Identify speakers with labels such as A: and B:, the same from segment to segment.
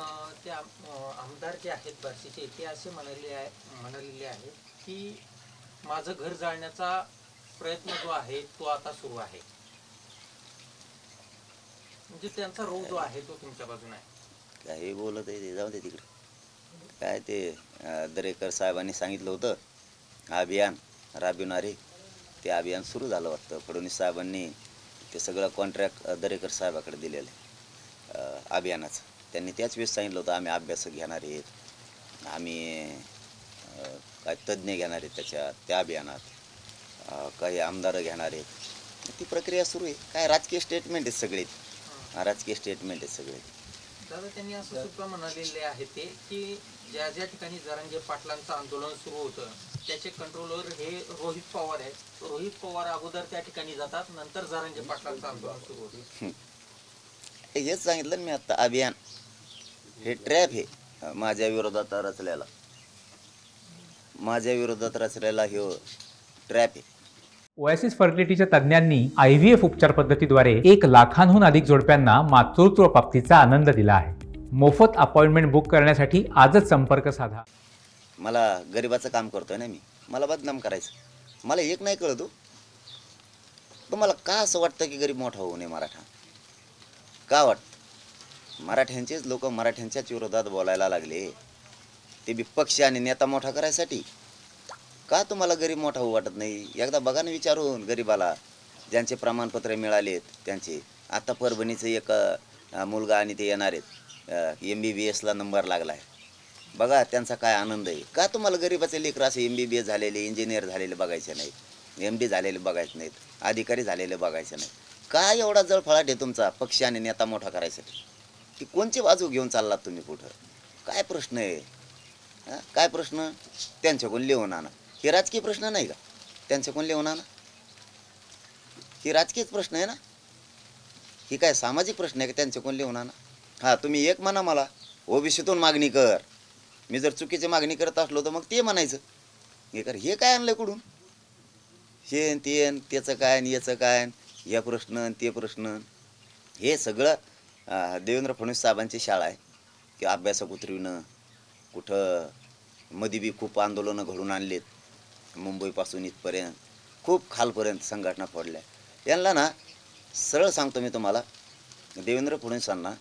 A: आमदार जे आहेत बार्शीचे ते असे म्हणालेले आहेत की माझं घर जाळण्याचा प्रयत्न जो आहे तो आता सुरू आहे, म्हणजे त्यांचा रोग जो आहे तो तुमच्या बाजूने आहे.
B: काही बोलत आहे ते, जाऊ दे तिकडे. काय ते दरेकर साहेबांनी सांगितलं होतं अभियान राबविणारे, ते अभियान सुरू झालं वाटतं. फडणवीस साहेबांनी ते सगळं कॉन्ट्रॅक्ट दरेकर साहेबाकडे दिलेलं आहे अभियानाचं. त्यांनी त्याच वेळेस सांगितलं होतं आम्ही अभ्यासक घेणार आहेत, आम्ही काय तज्ज्ञ घेणार आहेत त्या अभियानात, काही आमदार घेणार आहेत. ती प्रक्रिया सुरू आहे. काय राजकीय स्टेटमेंट आहेत सगळे, राजकीय स्टेटमेंट आहेत सगळे.
A: दादा त्यांनी असं सुद्धा म्हणालेले आहे ते की ज्या ज्या ठिकाणी जरांगे पाटलांचं आंदोलन सुरू होतं त्याचे कंट्रोलर हे रोहित पवार आहे. रोहित पवार अगोदर त्या ठिकाणी जातात, नंतर जरांगे पाटलांचं आंदोलन सुरू होतं.
B: हेच सांगितलं मी आता, अभियान हे ट्रॅप आहे माझ्या विरोधात रचलेला हे ट्रॅप आहे.
C: ओएसिस फर्टिलिटीच्या तज्ज्ञांनी IVF उपचार पद्धतीद्वारे 1 लाखांहून अधिक जोडप्यांना मातृत्व प्राप्तीचा आनंद दिला आहे. मोफत अपॉइंटमेंट बुक करण्यासाठी आजच संपर्क साधा.
B: मला गरिबाचं काम करतोय ना मी, मला बदनाम करायचं. मला एक नाही कळत हो, तुम्हाला का असं वाटतं की गरीब मोठा होऊ नये मराठा? का वाटतं? मराठ्यांचेच लोक मराठ्यांच्याच विरोधात बोलायला लागले, ते बी पक्ष आणि नेता मोठा करायसाठी. का तुम्हाला गरीब मोठा होऊ वाटत नाही? एकदा बघा ना विचारून गरीबाला, ज्यांचे प्रमाणपत्र मिळालेत त्यांचे. आता परभणीचं एक मुलगा आणि ते येणार आहेत, MBBSला नंबर लागला आहे, बघा त्यांचा काय आनंद आहे. का तुम्हाला गरीबाचे लेकरं असे MBBS झालेले, इंजिनियर झालेले बघायचे नाहीत, MD झालेले बघायचे नाहीत, अधिकारी झालेले बघायचे नाहीत? काय एवढा जळफळाट आहे तुमचा पक्ष आणि नेता मोठा करायसाठी? की कोणची बाजू घेऊन चाललात तुम्ही पुढं? काय प्रश्न आहे? काय प्रश्न? त्यांच्याकडून लिहून आणा. हे राजकीय प्रश्न नाही का? त्यांच्याकडून लिहून आणा. ही राजकीयच प्रश्न आहे ना? ही काय सामाजिक प्रश्न आहे का? त्यांच्याकडून लिहून आणा. हां, तुम्ही एक म्हणा मला ओबीसीतून मागणी कर, मी जर चुकीची मागणी करत असलो तर मग ते म्हणायचं हे कर. हे काय आणलं कुठून? हे ते त्याचं काय आणि याचं काय, या प्रश्न ते प्रश्न, हे सगळं देवेंद्र फडणवीस साहेबांची शाळा आहे की अभ्यासक उतरविणं. कुठं मध्ये बी खूप आंदोलनं घडून आणलेत, मुंबईपासून इथपर्यंत खूप खालपर्यंत संघटना फोडल्या. यांना ना सरळ सांगतो मी तुम्हाला, देवेंद्र फडणवीसांना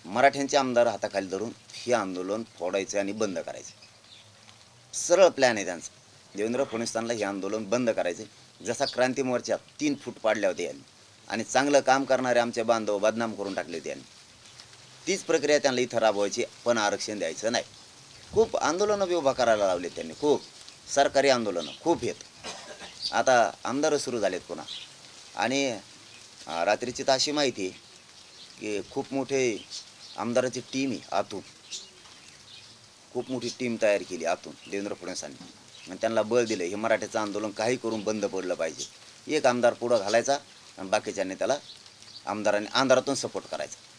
B: मराठ्यांचे आमदार हाताखाली धरून हे आंदोलन फोडायचं आणि बंद करायचं. सरळ प्लॅन आहे त्यांचा. देवेंद्र फडणवीसांना हे आंदोलन बंद करायचं. जसा क्रांती मोर्चात 3 फूट पाडल्या होत्या यांनी आणि चांगलं काम करणारे आमचे बांधव बदनाम करून टाकले होते यांनी, तीच प्रक्रिया त्यांना इथं राबवायची, पण आरक्षण द्यायचं नाही. खूप आंदोलनं बी उभा करायला लावले त्यांनी, खूप सरकारी आंदोलनं खूप आहेत. आता आमदार सुरू झालेत पुन्हा. आणि रात्रीची तर अशी माहिती आहे की खूप मोठे आमदाराची टीम आहे आतून, खूप मोठी टीम तयार केली आतून देवेंद्र फडणवीसांनी आणि त्यांना बळ दिलं. हे मराठ्याचं आंदोलन काही करून बंद पडलं पाहिजे. एक आमदार पुढं घालायचा आणि बाकीच्यांनी त्याला आमदारातून सपोर्ट करायचा.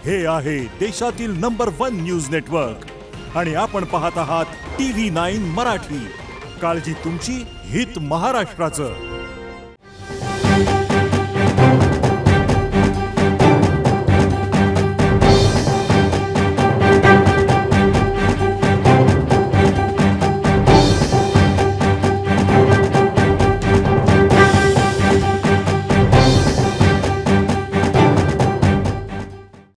D: हे आहे देशातील नंबर 1 न्यूज नेटवर्क आणि आपण पाहत आहात TV9 मराठी. काळजी तुमची, हित महाराष्ट्राचं.